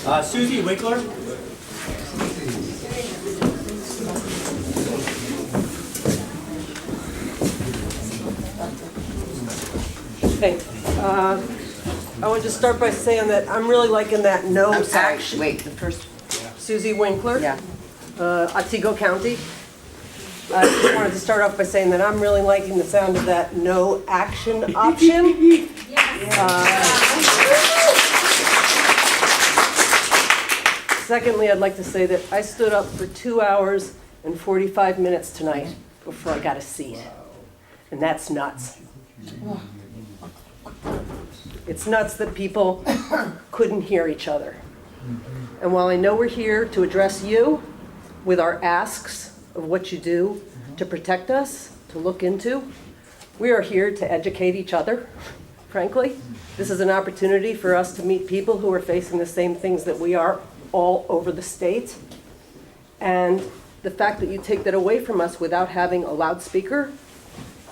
Susie Winkler. Okay, I want to start by saying that I'm really liking that no I'm sorry, action. wait, the first, Susie Winkler, yeah. Otsego County. I just wanted to start off by saying that I'm really liking the sound of that no action option. Secondly, I'd like to say that I stood up for 2 hours and 45 minutes tonight before I got a seat. And that's nuts. It's nuts that people couldn't hear each other. And while I know we're here to address you with our asks of what you do to protect us, to look into, we are here to educate each other, frankly. This is an opportunity for us to meet people who are facing the same things that we are all over the state. And the fact that you take that away from us without having a loudspeaker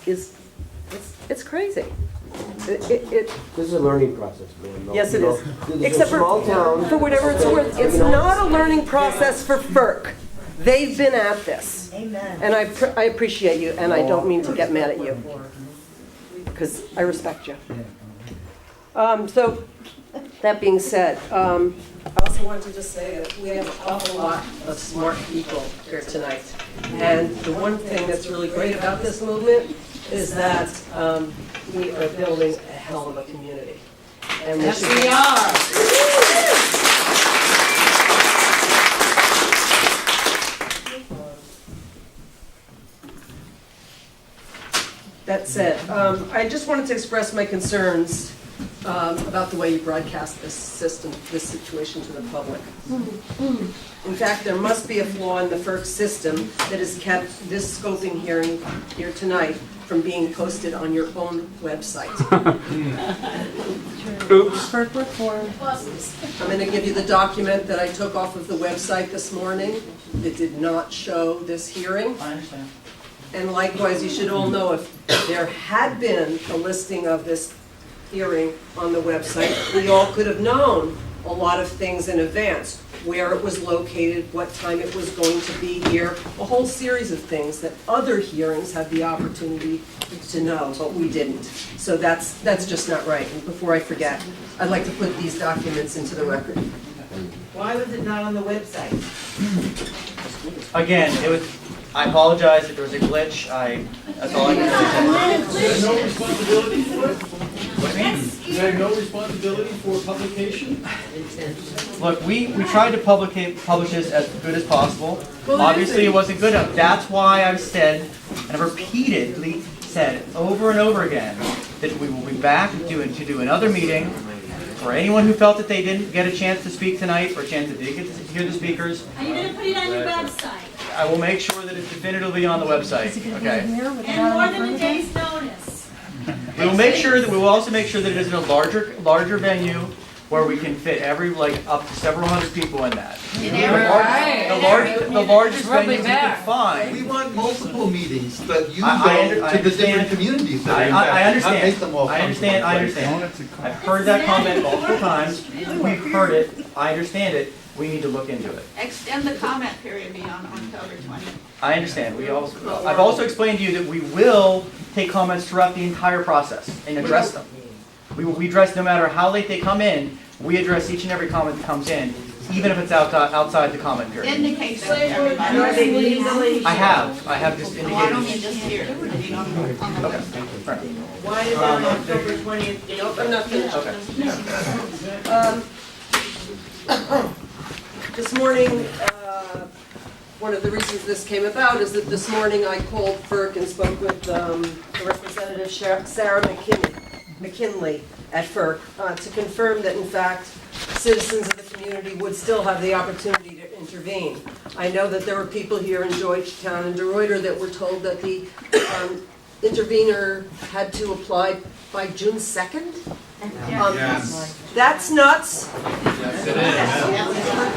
it's crazy. This is a learning process, man. Yes, it is. This Except a small town. for whatever it's worth, it's not a learning process for FERC. They've been at this. Amen. And I appreciate you, and I don't mean to get mad at you, because I respect you. So, that being said, I also wanted to just say that we have an awful lot of smart people here tonight. And the one thing that's really great about this movement is that we are building a hell of a community. And Yes, we are. That said, I just wanted to express my concerns about the way you broadcast this system, this situation to the public. In fact, there must be a flaw in the FERC system that has kept this scoping hearing here tonight from being posted on your own website. Oops. FERC reform. I'm going to give you the document that I took off of the website this morning. It did not show this hearing. I understand. And likewise, you should all know if there had been a listing of this hearing on the website, we all could have known a lot of things in advance, where it was located, what time it was going to be here, a whole series of things that other hearings had the opportunity to know, but we didn't. So that's just not right. And before I forget, I'd like to put these documents into the record. Why was it not on the website? Again, it was. I apologize if there was a glitch. That's all I can say. You had no responsibility for it? What do you mean? You had no responsibility for publication? Look, we tried to publish this as good as possible. Obviously, it wasn't good enough. That's why I've said, and I've repeatedly said over and over again, that we will be back to do another meeting. For anyone who felt that they didn't get a chance to speak tonight, or a chance that they didn't get to hear the speakers, Are you going to put it on your website? I will make sure that it's definitively on the website, okay? And more than a day's notice? We will make sure that, we will also make sure that it is in a larger venue where we can fit up to several hundred people in that. The largest venue we can We find. want multiple meetings that you I go to the different understand. communities that are I impacted, not make them all understand. come I to one place. understand. I've heard that comment multiple times. We've heard it. I understand it. We need to look into it. Extend the comment period beyond October 20th. I understand. I've also explained to you that we will take comments throughout the entire process and address them. We address no matter how late they come in. We address each and every comment that comes in, even if it's outside the comment period. Indicate that to everybody. I have just Well, I don't mean indicated. just here. I mean on the Okay, fair enough. Why is it on October 20th date? Nope, I'm not finished. Okay. This morning, one of the reasons this came about is that this morning I called FERC and spoke with Representative Sarah McKinley at FERC to confirm that in fact citizens of the community would still have the opportunity to intervene. I know that there were people here in Georgetown and DeRuyter that were told that the intervener had to apply by June 2nd. That's nuts.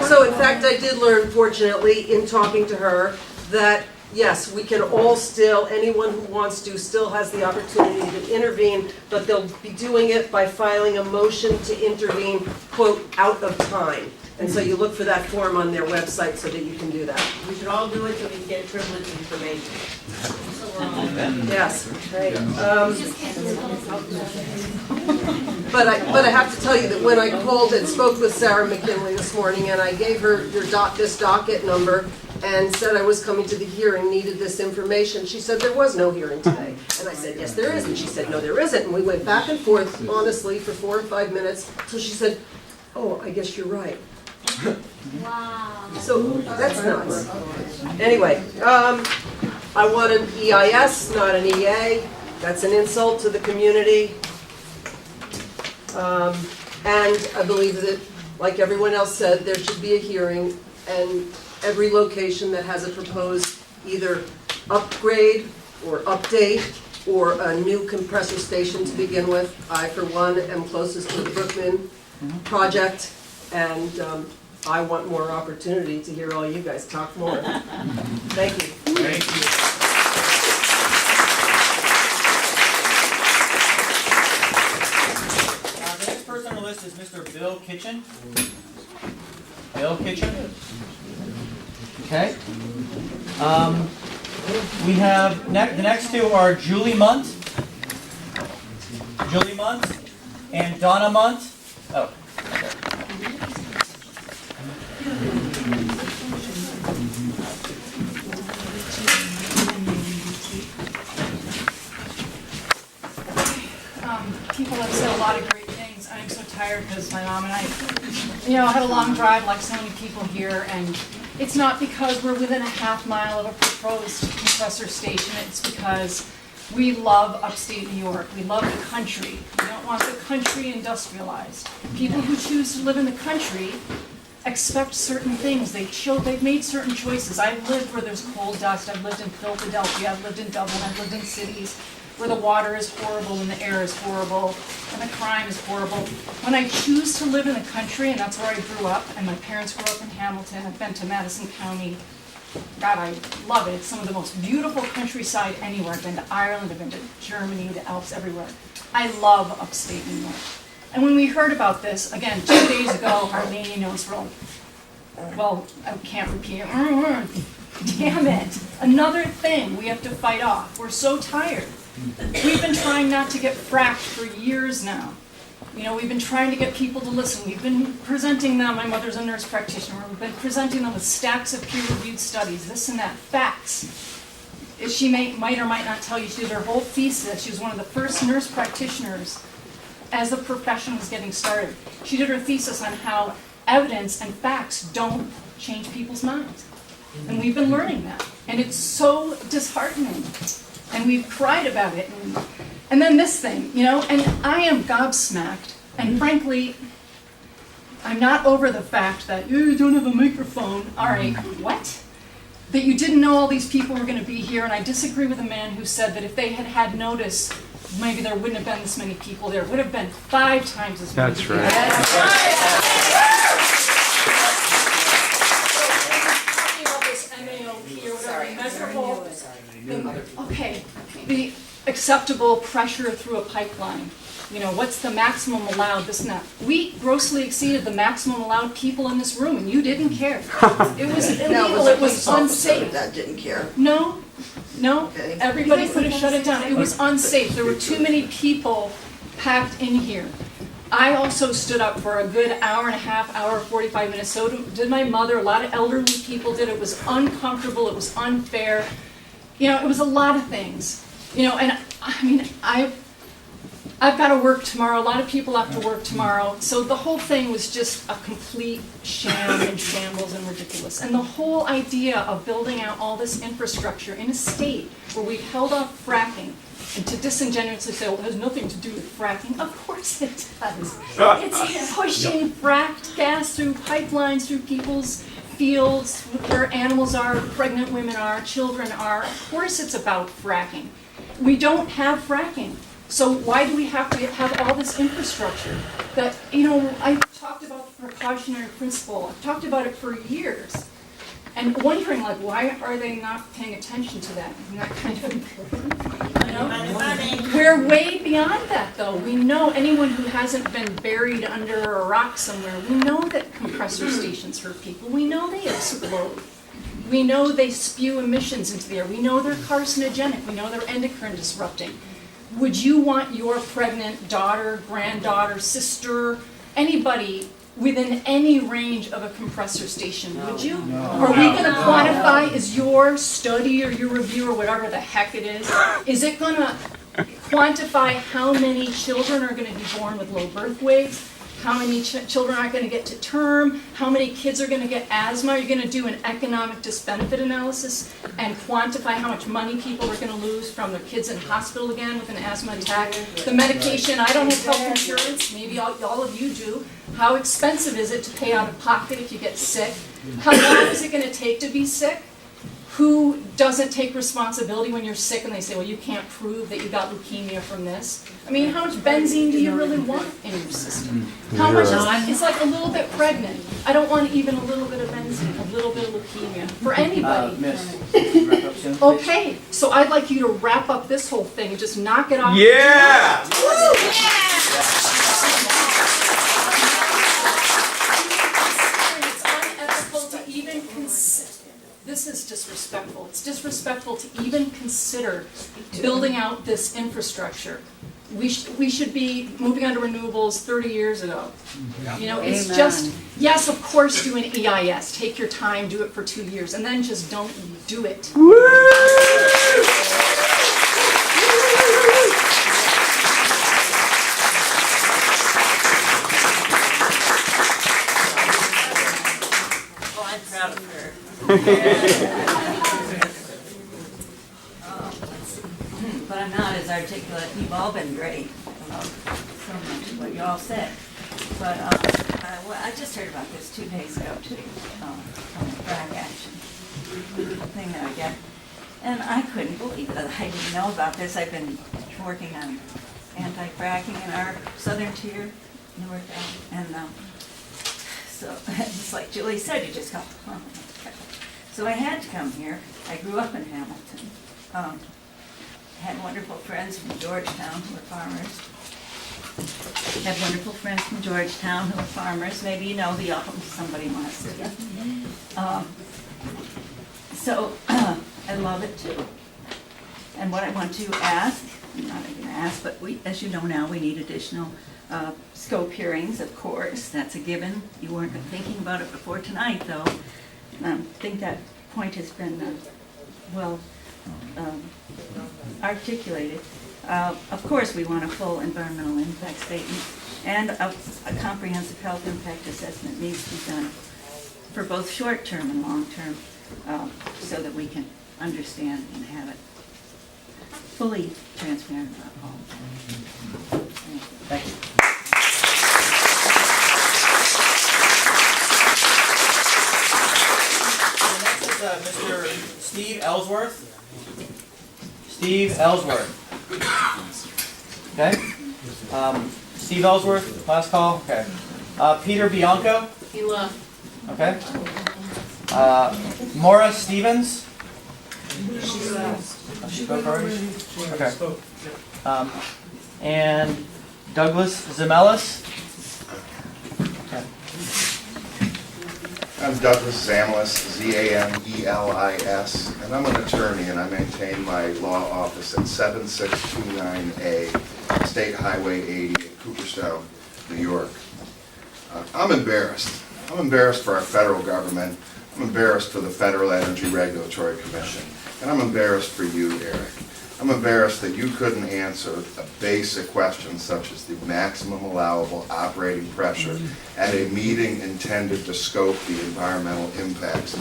So in fact, I did learn, fortunately, in talking to her, that yes, we can all still, anyone who wants to still has the opportunity to intervene, but they'll be doing it by filing a motion to intervene, quote, out of time. And so you look for that form on their website so that you can do that. We should all do it so we can get privileged information. Yes. But I have to tell you that when I called and spoke with Sarah McKinley this morning, and I gave her this docket number and said I was coming to the hearing, needed this information, she said there was no hearing today. And I said, yes, there is. And she said, no, there isn't. And we went back and forth, honestly, for 4 or 5 minutes. So she said, oh, I guess you're right. Wow. So that's nuts. Anyway, I want an EIS, not an EA. That's an insult to the community. And I believe that, like everyone else said, there should be a hearing, and every location that has a proposed either upgrade or update or a new compressor station to begin with. I, for one, am closest to the Brookman project, and I want more opportunity to hear all you guys talk more. Thank you. Thank you. The next person on the list is Mr. Bill Kitchen. Bill Kitchen. Okay. We have, the next two are Julie Munt. And Donna Munt. Oh. People have said a lot of great things. I'm so tired because my mom and I, had a long drive like so many people here, and it's not because we're within a half mile of a proposed compressor station. It's because we love upstate New York. We love the country. We don't want the country industrialized. People who choose to live in the country expect certain things. They've made certain choices. I've lived where there's coal dust. I've lived in Philadelphia. I've lived in Dublin. I've lived in cities where the water is horrible and the air is horrible and the crime is horrible. When I choose to live in the country, and that's where I grew up, and my parents grew up in Hamilton, I've been to Madison County. God, I love it. It's some of the most beautiful countryside anywhere. I've been to Ireland, I've been to Germany, the Alps, everywhere. I love upstate New York. And when we heard about this, again, 2 days ago, our lady knows we're all, well, I can't repeat it. Damn it. Another thing we have to fight off. We're so tired. We've been trying not to get fracked for years now. We've been trying to get people to listen. We've been presenting them, my mother's a nurse practitioner, we've been presenting them with stacks of peer-reviewed studies, this and that, facts. She might or might not tell you, she did her whole thesis. She was one of the first nurse practitioners as the profession was getting started. She did her thesis on how evidence and facts don't change people's minds. And we've been learning that. And it's so disheartening. And we've cried about it. And then this thing, and I am gobsmacked. And frankly, I'm not over the fact that you don't have a microphone. All right, what? That you didn't know all these people were going to be here. And I disagree with a man who said that if they had had notice, maybe there wouldn't have been this many people there. It would have been 5 times as many. That's right. That's right. Talking about this MAOP or whatever, measurable. Okay, the acceptable pressure through a pipeline. What's the maximum allowed, this and that. We grossly exceeded the maximum allowed people in this room, and you didn't care. It was illegal, it was unsafe. That didn't care. No, Okay. everybody could have shut it down. It was unsafe. There were too many people packed in here. I also stood up for a good hour and a half, hour, 45 minutes. So did my mother. A lot of elderly people did. It was uncomfortable. It was unfair. It was a lot of things. And I mean, I've got to work tomorrow. A lot of people have to work tomorrow. So the whole thing was just a complete sham and shambles and ridiculous. And the whole idea of building out all this infrastructure in a state where we've held off fracking, and to disingenuously say, well, it has nothing to do with fracking. Of course it does. It's pushing fracked gas through pipelines, through people's fields, where animals are, pregnant women are, children are. Of course it's about fracking. We don't have fracking. So why do we have to have all this infrastructure? That, I talked about the precautionary principle. I've talked about it for years. and wondering like, why are they not paying attention to that? Isn't that kind of important? You know? We're way beyond that though. We know anyone who hasn't been buried under a rock somewhere, we know that compressor stations hurt people. We know they explode. We know they spew emissions into the air. We know they're carcinogenic. We know they're endocrine disrupting. Would you want your pregnant daughter, granddaughter, sister, anybody within any range of a compressor station, would you? Are we going to quantify, is your study or your review or whatever the heck it is it going to quantify how many children are going to be born with low birth weights? How many children aren't going to get to term? How many kids are going to get asthma? Are you going to do an economic disbenefit analysis and quantify how much money people are going to lose from their kids in hospital again with an asthma attack? The medication, I don't have health insurance, maybe all of you do. How expensive is it to pay out of pocket if you get sick? How long is it going to take to be sick? Who doesn't take responsibility when you're sick and they say, well, you can't prove that you got leukemia from this? I mean, how much benzene do you really want in your system? How much it's like a little bit pregnant. I don't want even a little bit of benzene, a little bit of leukemia for anybody. Miss, wrap up soon, please. Okay, so I'd like you to wrap up this whole thing and just knock it off. Yeah! It's unethical to even consider. This is disrespectful. It's disrespectful to even consider building out this infrastructure. We should be moving on to renewables 30 years ago. You know, it's just, yes, of course, do an EIS. Take your time, do it for 2 years, and then just don't do it. Well, I'm proud of her. But I'm not as articulate. You've all been great. So much of what you all said. But well, I just heard about this 2 days ago too, from the frac action thing that I get. And I couldn't believe that I didn't know about this. I've been working on anti-fracking in our southern tier, North, and so it's like Julie said, you just go, oh, okay. So I had to come here. I grew up in Hamilton. Had wonderful friends from Georgetown who were farmers. Had wonderful friends from Georgetown who were farmers. Maybe you know the album, somebody wants to get. So I love it too. And what I want to ask, I'm not going to ask, but as you know now, we need additional scope hearings, of course. That's a given. You weren't thinking about it before tonight, though. I think that point has been well articulated. Of course, we want a full environmental impact statement, and a comprehensive health impact assessment needs to be done for both short-term and long-term, so that we can understand and have it fully transparent about all. Thank you. Mr. Steve Ellsworth. Steve Ellsworth. Okay. Steve Ellsworth, last call. Okay. Peter Bianco. He left. Okay. Maura Stevens. Oh, she spoke already? Okay. And Douglas Zemelis. Okay. I'm Douglas Zamelis, Z-A-M-E-L-I-S, and I'm an attorney, and I maintain my law office at 7629A State Highway 80 in Cooperstown, New York. I'm embarrassed. I'm embarrassed for our federal government. I'm embarrassed for the Federal Energy Regulatory Commission. And I'm embarrassed for you, Eric. I'm embarrassed that you couldn't answer a basic question such as the maximum allowable operating pressure at a meeting intended to scope the environmental impacts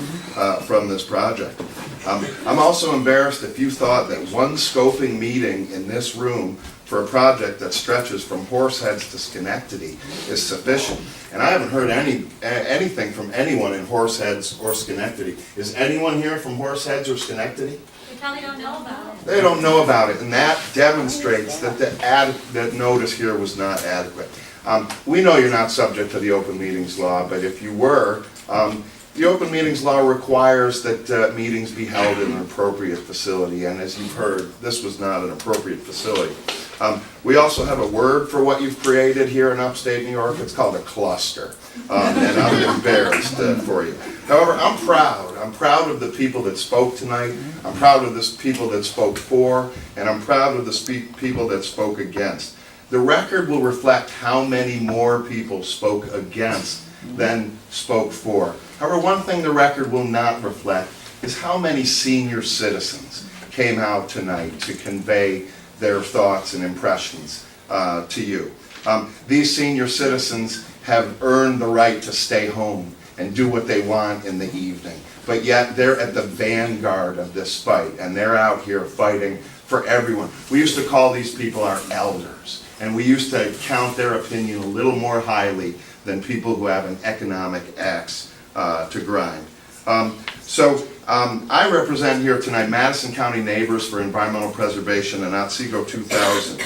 from this project. I'm also embarrassed if you thought that one scoping meeting in this room for a project that stretches from Horseheads to Schenectady is sufficient. And I haven't heard anything from anyone in Horseheads or Schenectady. Is anyone here from Horseheads or Schenectady? We probably don't know about it. They don't know about it, and that demonstrates that that notice here was not adequate. We know you're not subject to the open meetings law, but if you were, The open meetings law requires that meetings be held in an appropriate facility, and as you've heard, this was not an appropriate facility. We also have a word for what you've created here in upstate New York. It's called a cluster, and I'm embarrassed for you. However, I'm proud. I'm proud of the people that spoke tonight. I'm proud of the people that spoke for, and I'm proud of the people that spoke against. The record will reflect how many more people spoke against than spoke for. However, one thing the record will not reflect is how many senior citizens came out tonight to convey their thoughts and impressions to you. These senior citizens have earned the right to stay home and do what they want in the evening, but yet they're at the vanguard of this fight, and they're out here fighting for everyone. We used to call these people our elders, and we used to count their opinion a little more highly than people who have an economic axe to grind. I represent here tonight Madison County Neighbors for Environmental Preservation and Otsego 2000,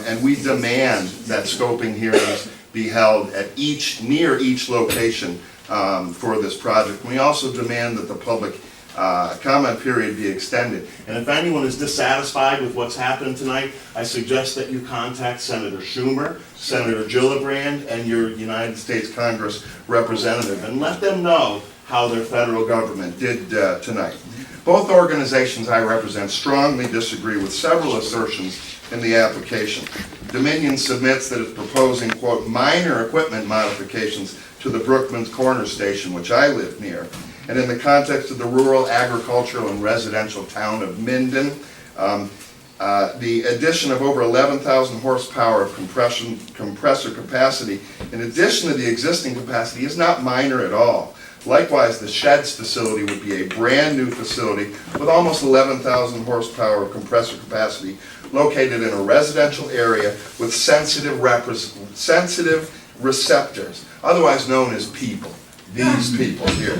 and we demand that scoping hearings be held at near each location for this project. We also demand that the public comment period be extended. And if anyone is dissatisfied with what's happened tonight, I suggest that you contact Senator Schumer, Senator Gillibrand, and your United States Congress representative, and let them know how their federal government did tonight. Both organizations I represent strongly disagree with several assertions in the application. Dominion submits that it's proposing, quote, minor equipment modifications to the Brookman's Corner Station, which I live near. And in the context of the rural, agricultural, and residential town of Minden, the addition of over 11,000 horsepower of compressor capacity, in addition to the existing capacity, is not minor at all. Likewise, the Sheds facility would be a brand new facility with almost 11,000 horsepower of compressor capacity located in a residential area with sensitive receptors, otherwise known as people. These people here.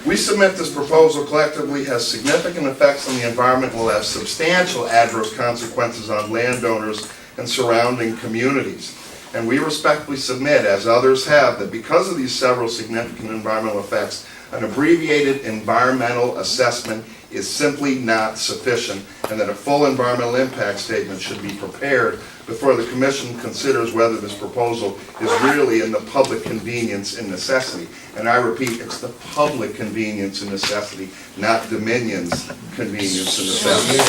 We submit this proposal collectively has significant effects on the environment and will have substantial adverse consequences on landowners and surrounding communities. And we respectfully submit, as others have, that because of these several significant environmental effects, an abbreviated environmental assessment is simply not sufficient, and that a full environmental impact statement should be prepared before the Commission considers whether this proposal is really in the public convenience and necessity. And I repeat, it's the public convenience and necessity, not Dominion's convenience and necessity.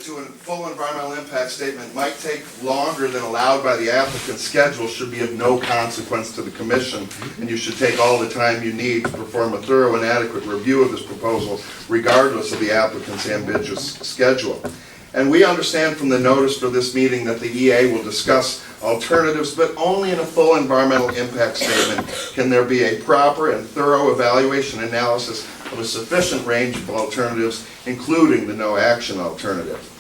To a full environmental impact statement might take longer than allowed by the applicant's schedule should be of no consequence to the Commission, and you should take all the time you need to perform a thorough and adequate review of this proposal regardless of the applicant's ambitious schedule. And we understand from the notice for this meeting that the EA will discuss alternatives, but only in a full environmental impact statement can there be a proper and thorough evaluation analysis of a sufficient range of alternatives, including the no action alternative.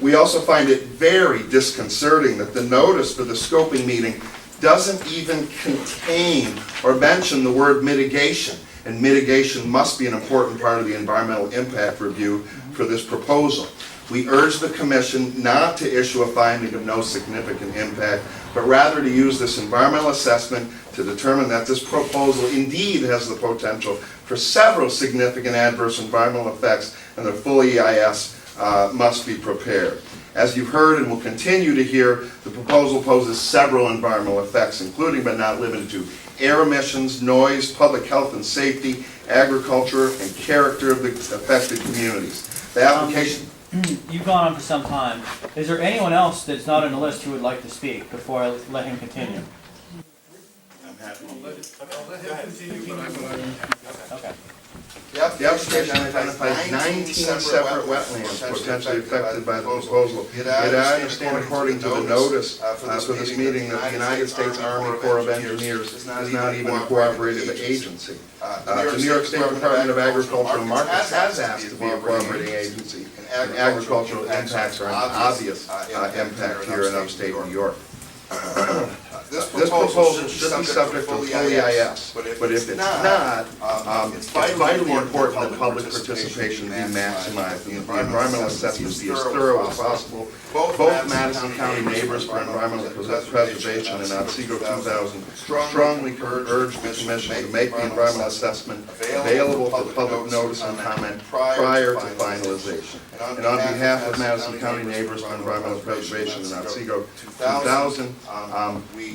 We also find it very disconcerting that the notice for the scoping meeting doesn't even contain or mention the word mitigation, and mitigation must be an important part of the environmental impact review for this proposal. We urge the Commission not to issue a finding of no significant impact, but rather to use this environmental assessment to determine that this proposal indeed has the potential for several significant adverse environmental effects, and the full EIS must be prepared. As you've heard and will continue to hear, the proposal poses several environmental effects, including but not limited to air emissions, noise, public health and safety, agriculture, and character of the affected communities. The application... You've gone on for some time. Is there anyone else that's not on the list who would like to speak before I let him continue? I'm happy. I'll let him continue, but I will. Okay. The application identifies 19 separate wetlands potentially affected by the proposal. Yet I understand, according to the notice for this meeting, that the United States Army Corps of Engineers is not even a cooperative agency. The New York State Department of Agriculture and Markets has asked to be a cooperating agency, and agricultural impacts are an obvious impact here in upstate New York. This proposal should be subject to full EIS, but if it's not, it's vitally important that public participation be maximized and the environmental assessment be as thorough as possible. Both Madison County Neighbors for Environmental Preservation and Otsego 2000 strongly urge the Commission to make the environmental assessment available for public notice and comment prior to finalization. And on behalf of Madison County Neighbors for Environmental Preservation and Otsego 2000,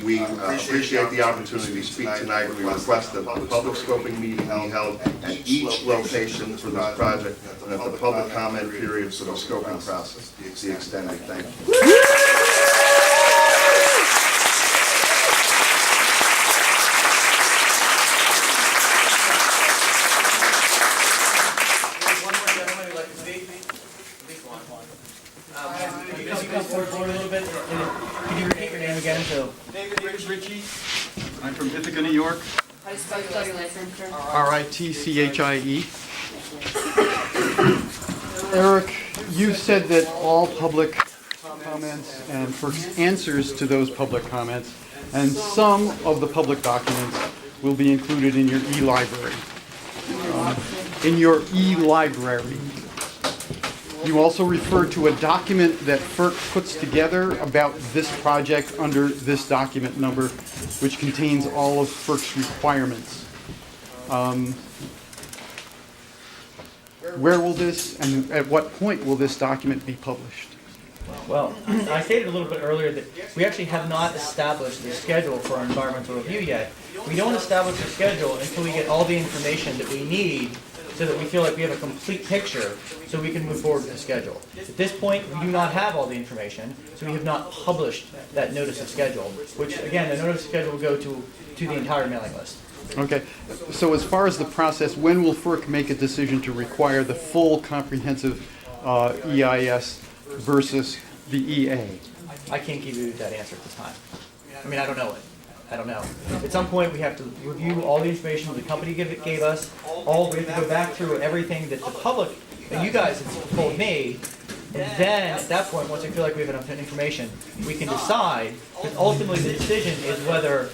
we appreciate the opportunity to speak tonight. We request that the public scoping meeting be held at each location for this project and that the public comment period for the scoping process be extended. Thank you. One more gentleman who'd like to speak. At least one. Could you come forward a little bit? Could you repeat your name again? So, David Ritchie. I'm from Ithaca, New York. How do you spell your last name, sir? Ritchie. Eric, you said that all public comments and FERC's answers to those public comments and some of the public documents will be included in your e-library. You also refer to a document that FERC puts together about this project under this document number, which contains all of FERC's requirements. Where will this, and at what point will this document be published? well, I stated a little bit earlier that we actually have not established the schedule for our environmental review yet. We don't establish a schedule until we get all the information that we need so that we feel like we have a complete picture so we can move forward with the schedule. At this point, we do not have all the information, so we have not published that notice of schedule, which, again, the notice of schedule will go to the entire mailing list. Okay, so as far as the process, when will FERC make a decision to require the full comprehensive EIS versus the EA? I can't give you that answer at this time. I mean, I don't know it. I don't know. At some point, we have to review all the information the company gave us. We have to go back through everything that the public, that you guys have told me, and then at that point, once we feel like we have enough information, we can decide. Because ultimately, the decision is whether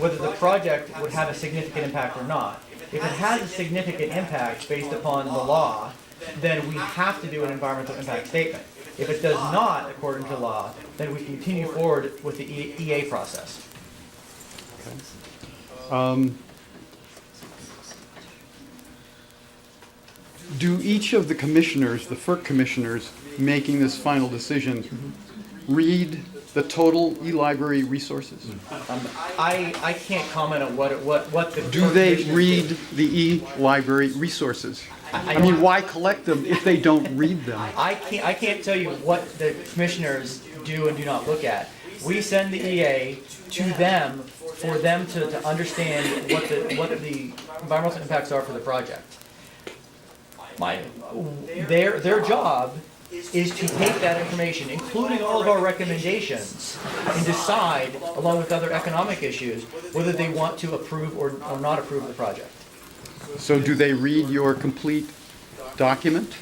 the project would have a significant impact or not. If it has a significant impact based upon the law, then we have to do an environmental impact statement. If it does not, according to law, then we continue forward with the EA process. Do each of the commissioners, the FERC commissioners, making this final decision, read the total e-library resources? I can't comment on what the... Do they read the e-library resources? I mean, why collect them if they don't read them? I can't tell you what the commissioners do and do not look at. We send the EA to them for them to understand what the environmental impacts are for the project. Their job is to take that information, including all of our recommendations, and decide, along with other economic issues, whether they want to approve or not approve the project. So do they read your complete document?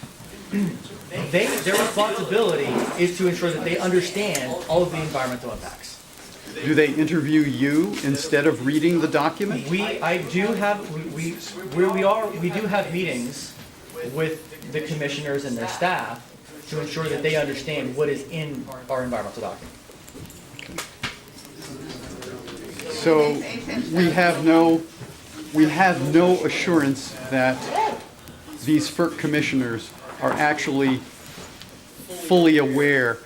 Their responsibility is to ensure that they understand all of the environmental impacts. Do they interview you instead of reading the document? We do have meetings with the commissioners and their staff to ensure that they understand what is in our environmental document. So we have no assurance that these FERC commissioners are actually fully aware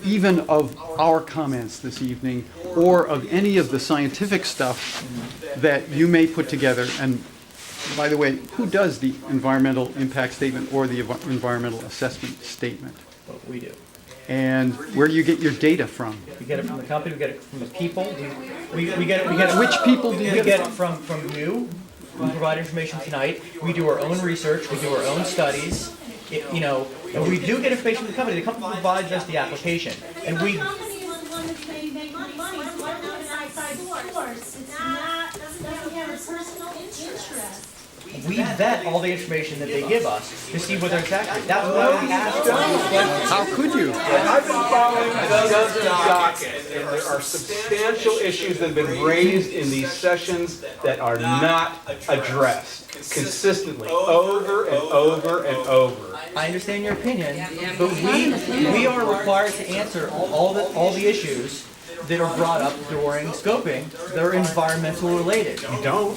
even of our comments this evening or of any of the scientific stuff that you may put together. And by the way, who does the environmental impact statement or the environmental assessment statement? Well, we do. And where do you get your data from? We get it from the company, we get it from the people. We get it. Which people do you get it from you. We provide information tonight. We do our own research. We do our own studies. And we do get information from the company. The company provides us the application, and we. The company is the one that's maybe make money. It's not an outside source. It's not, doesn't have a personal interest. we vet all the information that they give us to see whether it's accurate. That's why we ask those questions. How could you? I've been following a dozen dockets, and there are substantial issues that have been raised in these sessions that are not addressed consistently, over and over and over. I understand your opinion, but we are required to answer all the issues that are brought up during scoping that are environmental related. You don't?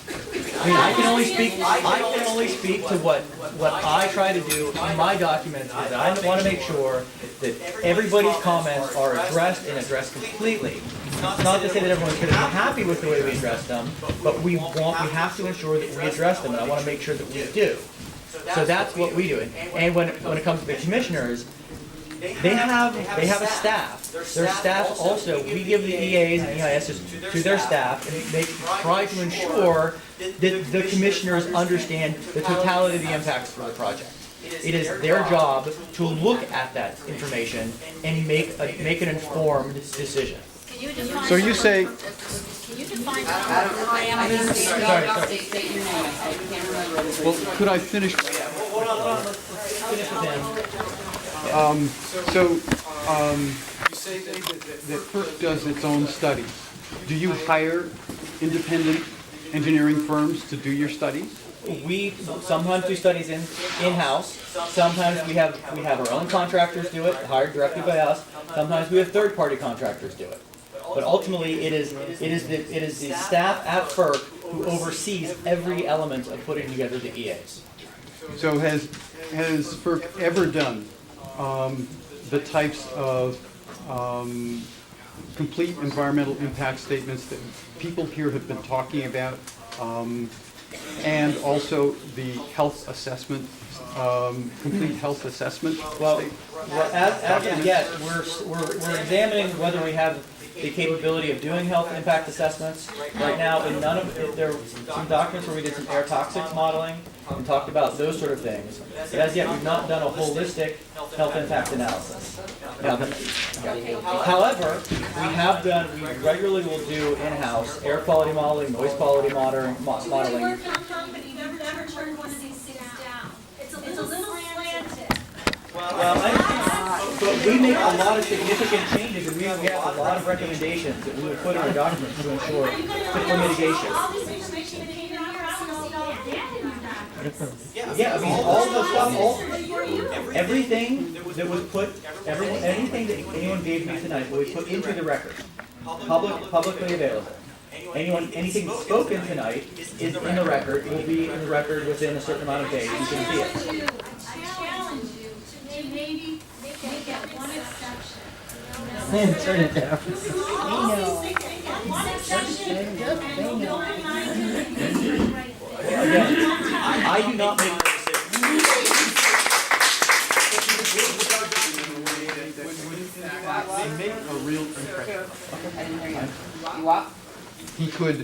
I mean, I can only speak to what I try to do in my documents, is that I want to make sure that everybody's comments are addressed and addressed completely. It's not to say that everyone's going to be happy with the way we address them, but we have to ensure that we address them, and I want to make sure that we do. So that's what we do. And when it comes to the commissioners, they have a staff. Their staff also, we give the EAs and EISs to their staff, and they try to ensure that the commissioners understand the totality of the impacts for the project. It is their job to look at that information and make an informed decision. So you say, Can you define the parameters? Sorry. State your name. I can't remember. well, could I finish? Finish with them. You say that FERC does its own studies. Do you hire independent engineering firms to do your studies? We sometimes do studies in-house. Sometimes we have our own contractors do it, hired directly by us. Sometimes we have third-party contractors do it. But ultimately, it is the staff at FERC who oversees every element of putting together the EAs. So has FERC ever done the types of complete environmental impact statements that people here have been talking about, and also the health assessment, complete health assessment? Well, as of yet, we're examining whether we have the capability of doing health impact assessments. Right now, there are some documents where we did some air toxics modeling and talked about those sort of things. But as yet, we've not done a holistic health impact analysis. However, we regularly will do in-house air quality modeling, noise quality modeling. Work on company, never turn one of these things down. It's a little slanted. Well, but we make a lot of significant changes, and we have a lot of recommendations that we would put in our documents to ensure for mitigation. All this information that came in here, I don't know if y'all get in your documents. Yeah, I mean, all the stuff, everything that was put, anything that anyone gave me tonight will be put into the record, publicly available. Anything spoken tonight is in the record, will be in the record within a certain amount of days. You can see it. I challenge you to maybe make that one exception. Turn it down. One exception, and you'll go in line. Again, I do not make those They make a real impression. He could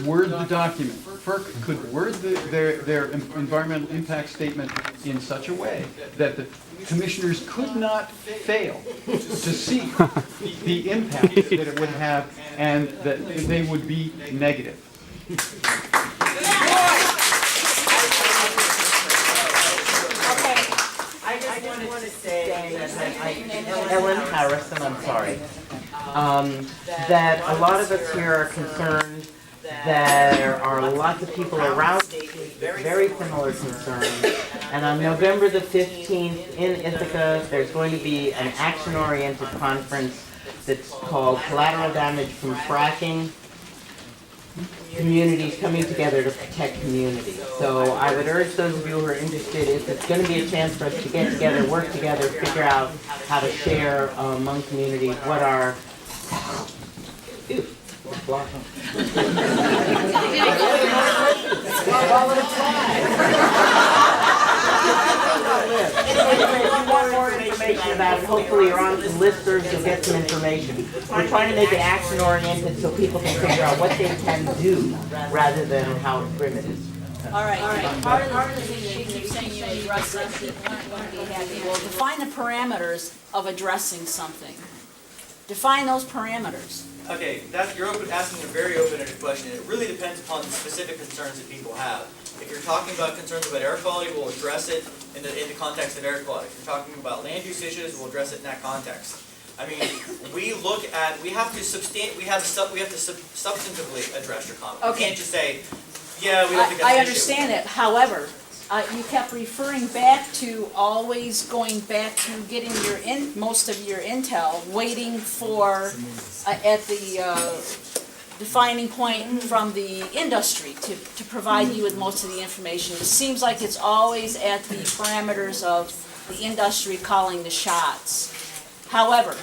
word the document. FERC could word their environmental impact statement in such a way that the commissioners could not fail to see the impact that it would have, and that they would be negative. I just want to say that Ellen Harrison, I'm sorry, that a lot of us here are concerned. There are lots of people around with very similar concerns. And on November the 15th in Ithaca, there's going to be an action-oriented conference that's called Collateral Damage from Fracking. Communities coming together to protect communities. So I would urge those of you who are interested, it's going to be a chance for us to get together, work together, figure out how to share among communities what our... more information about it, hopefully you're on some listservs, you'll get some information. We're trying to make it action-oriented so people can figure out what they can do rather than how grim it is. All right. Part of the thing she keeps saying you address us that aren't going to be happy. Well, define the parameters of addressing something. Define those parameters. Okay, you're asking a very open-ended question. It really depends upon the specific concerns that people have. If you're talking about concerns about air quality, we'll address it in the context of air quality. If you're talking about land use issues, we'll address it in that context. I mean, we have to substantively address your comment. Okay. We can't just say, yeah, we don't think that's I an understand it, however, you kept referring back to always going back to getting most of your intel, waiting for, at the defining point from the industry to provide you with most of the information. It seems like it's always at the parameters of the industry calling the shots. However,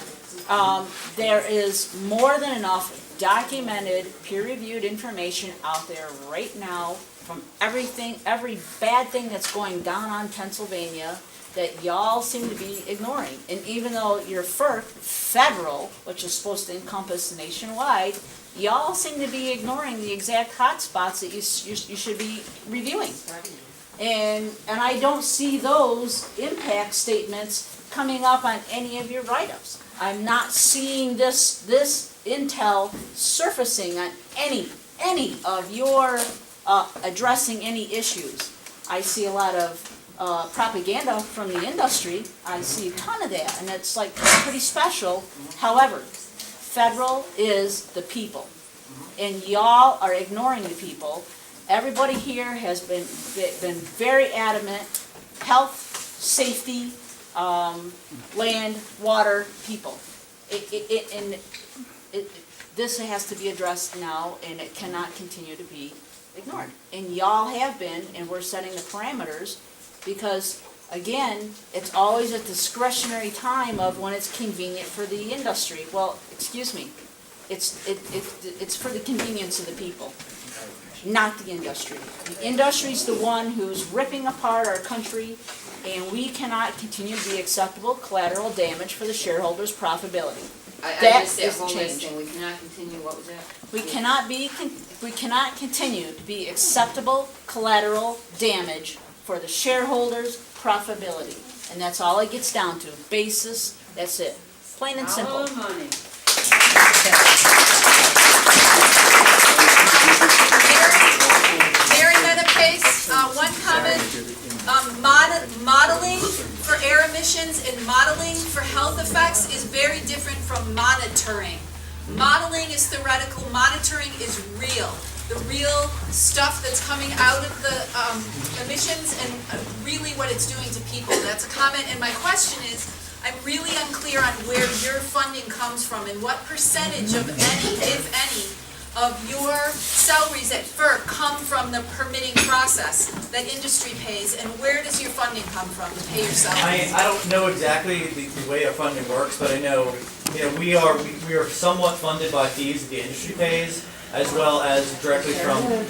there is more than enough documented, peer-reviewed information out there right now from every bad thing that's going down on Pennsylvania that y'all seem to be ignoring. And even though you're FERC, federal, which is supposed to encompass nationwide, y'all seem to be ignoring the exact hotspots that you should be reviewing. And I don't see those impact statements coming up on any of your write-ups. I'm not seeing this intel surfacing on any of your addressing any issues. I see a lot of propaganda from the industry. I see a ton of that, and it's like pretty special. However, federal is the people, and y'all are ignoring the people. Everybody here has been very adamant. Health, safety, land, water, people. This has to be addressed now, and it cannot continue to be ignored. And y'all have been, and we're setting the parameters, because again, it's always a discretionary time of when it's convenient for the industry. Well, excuse me, it's for the convenience of the people, not the industry. The industry's the one who's ripping apart our country, and we cannot continue to be acceptable collateral damage for the shareholders' profitability. I missed that whole last thing. We cannot continue. What was that? We cannot continue to be acceptable collateral damage for the shareholders' profitability. And that's all it gets down to. Basis, that's it. Plain and simple. All the money. Mary Menapace, one comment. Modeling for air emissions and modeling for health effects is very different from monitoring. Modeling is theoretical, monitoring is real. The real stuff that's coming out of the emissions and really what it's doing to people. That's a comment, and my question is, I'm really unclear on where your funding comes from and what percentage of any, if any, of your salaries at FERC come from the permitting process that industry pays, and where does your funding come from to pay your salaries? I don't know exactly the way our funding works, but I know, we are somewhat funded by fees that the industry pays, as well as directly from the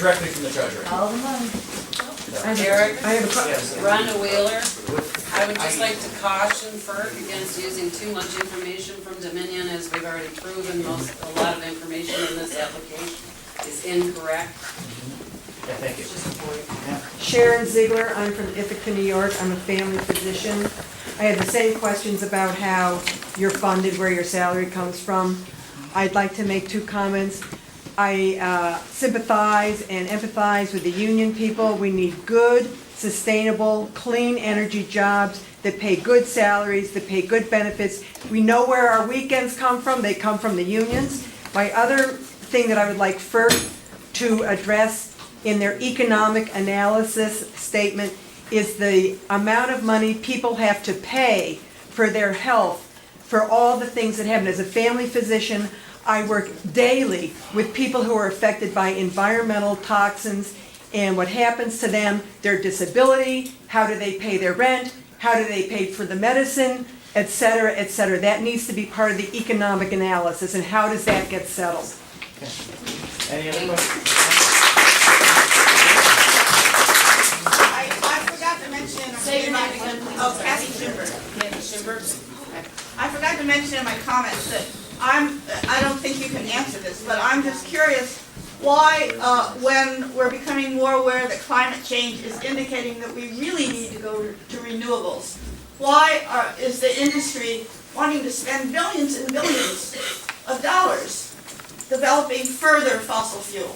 treasury. All the money. Eric, I have a question. Rhonda Wheeler. I would just like to caution FERC against using too much information from Dominion, as we've already proven a lot of information in this application is incorrect. Yeah, thank you. Just a point. Sharon Ziegler, I'm from Ithaca, New York. I'm a family physician. I have the same questions about how you're funded, where your salary comes from. I'd like to make two comments. I sympathize and empathize with the union people. We need good, sustainable, clean energy jobs that pay good salaries, that pay good benefits. We know where our weekends come from. They come from the unions. My other thing that I would like FERC to address in their economic analysis statement is the amount of money people have to pay for their health, for all the things that happen. As a family physician, I work daily with people who are affected by environmental toxins and what happens to them, their disability, how do they pay their rent, how do they pay for the medicine, et cetera, et cetera. That needs to be part of the economic analysis, and how does that get settled? Okay. Any other questions? I forgot to mention. Say your name again, please. Oh, Kathy Schimber. Kathy Schimber. I forgot to mention in my comments that I don't think you can answer this, but I'm just curious why, when we're becoming more aware that climate change is indicating that we really need to go to renewables, why is the industry wanting to spend billions and billions of dollars developing further fossil fuel?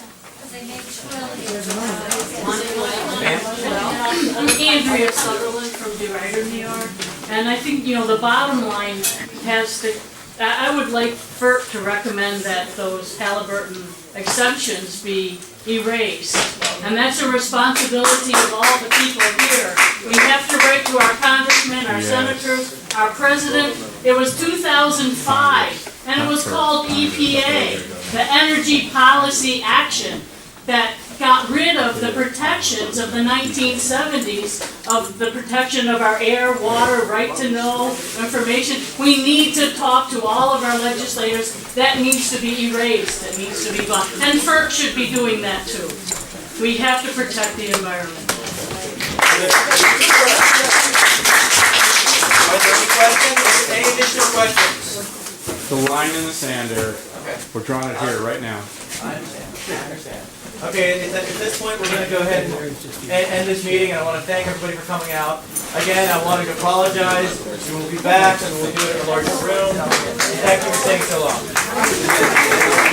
I'm Andrea Sutherland from DeRidder, New York, and I think, the bottom line has to, I would like FERC to recommend that those Halliburton exemptions be erased. And that's a responsibility of all the people here. We have to write to our congressmen, our senators, our president. It was 2005, and it was called EPA, the Energy Policy Action, that got rid of the protections of the 1970s, of the protection of our air, water, right to know information. We need to talk to all of our legislators. That needs to be erased. It needs to be gone. And FERC should be doing that too. We have to protect the environment. Are there any questions? Any additional questions? The line in the sand, Eric. We're drawing it here right now. I understand. Okay, at this point, we're going to go ahead and end this meeting, and I want to thank everybody for coming out. Again, I wanted to apologize. We will be back, and we'll do it in a larger room. Thank you for staying so long.